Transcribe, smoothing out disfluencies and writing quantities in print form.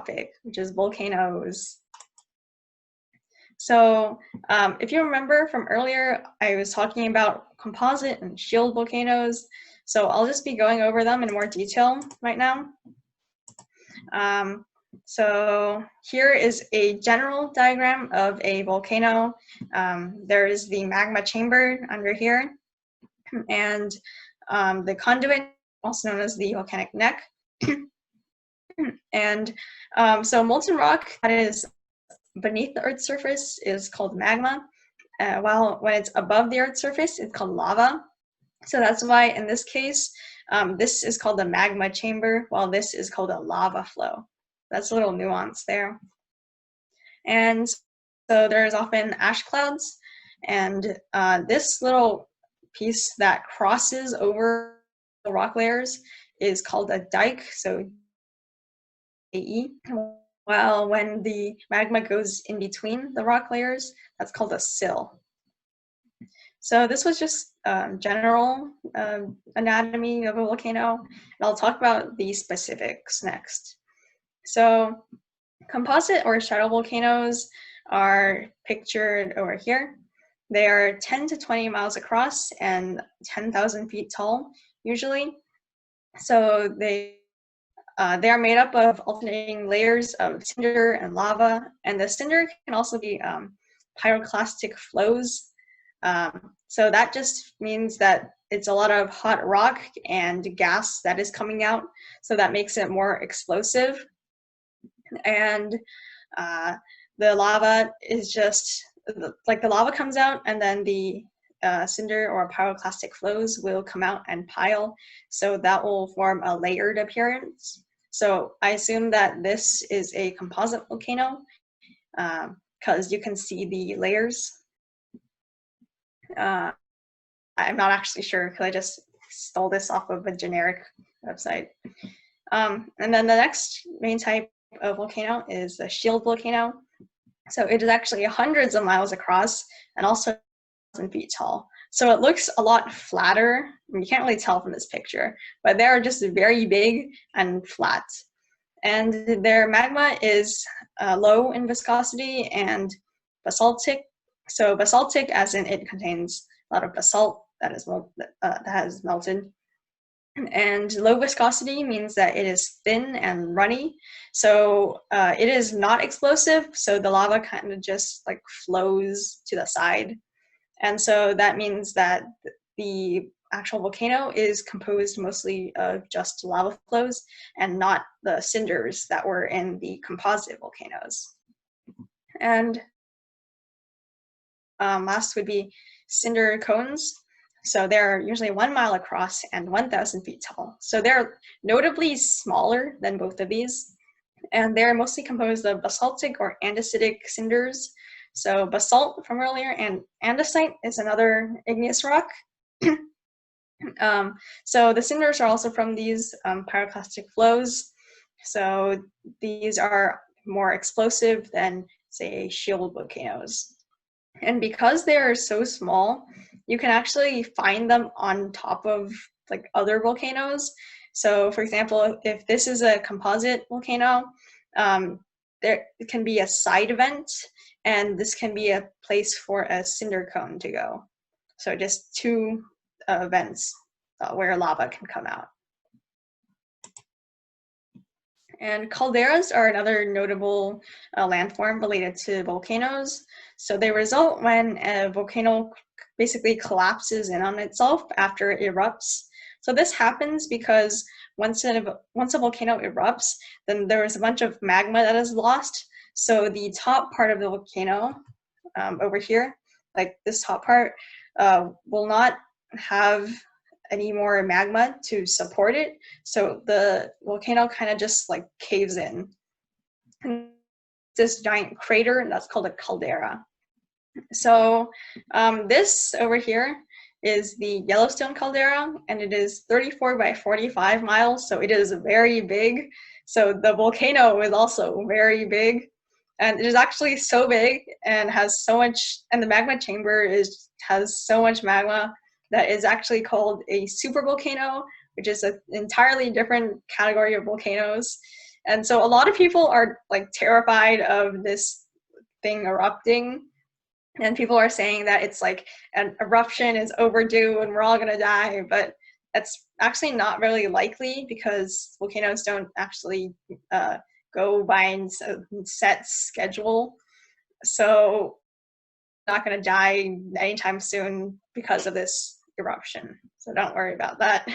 topic, which is volcanoes. So if you remember from earlier, I was talking about composite and shield volcanoes. So I'll just be going over them in more detail right now. So here is a general diagram of a volcano. There is the magma chamber under here, and the conduit, also known as the volcanic neck. And so molten rock that is beneath the Earth's surface is called magma, while when it's above the Earth's surface, it's called lava. So that's why in this case, this is called the magma chamber, while this is called a lava flow. That's a little nuance there. And so there's often ash clouds, and this little piece that crosses over the rock layers is called a dike, so AE. While when the magma goes in between the rock layers, that's called a sill. So this was just general anatomy of a volcano, and I'll talk about the specifics next. So composite or shadow volcanoes are pictured over here. They are 10 to 20 miles across and 10,000 feet tall, usually. So they are made up of alternating layers of cinder and lava, and the cinder can also be pyroclastic flows. So that just means that it's a lot of hot rock and gas that is coming out, so that makes it more explosive. And the lava is just, like the lava comes out, and then the cinder or pyroclastic flows will come out and pile, so that will form a layered appearance. So I assume that this is a composite volcano because you can see the layers. I'm not actually sure because I just stole this off of a generic website. And then the next main type of volcano is the shield volcano. So it is actually hundreds of miles across and also 1,000 feet tall. So it looks a lot flatter. You can't really tell from this picture, but they are just very big and flat. And their magma is low in viscosity and basaltic. So basaltic as in it contains a lot of basalt that has melted. And low viscosity means that it is thin and runny. So it is not explosive, so the lava kind of just like flows to the side. And so that means that the actual volcano is composed mostly of just lava flows and not the cinders that were in the composite volcanoes. And last would be cinder cones. So they're usually 1 mile across and 1,000 feet tall. So they're notably smaller than both of these. And they're mostly composed of basaltic or andesitic cinders. So basalt from earlier and andesite is another igneous rock. So the cinders are also from these pyroclastic flows. So these are more explosive than, say, shield volcanoes. And because they are so small, you can actually find them on top of like other volcanoes. So for example, if this is a composite volcano, there can be a side vent, and this can be a place for a cinder cone to go. So just two vents where lava can come out. And calderas are another notable landform related to volcanoes. So they result when a volcano basically collapses in on itself after it erupts. So this happens because once a volcano erupts, then there is a bunch of magma that is lost. So the top part of the volcano over here, like this top part, will not have any more magma to support it. So the volcano kind of just like caves in. And this giant crater, and that's called a caldera. So this over here is the Yellowstone caldera, and it is 34 by 45 miles, so it is very big. So the volcano is also very big, and it is actually so big and has so much, and the magma chamber has so much magma that is actually called a supervolcano, which is an entirely different category of volcanoes. And so a lot of people are like terrified of this thing erupting, and people are saying that it's like an eruption is overdue and we're all going to die, but that's actually not really likely because volcanoes don't actually go by a set schedule. So not going to die anytime soon because of this eruption. So don't worry about that.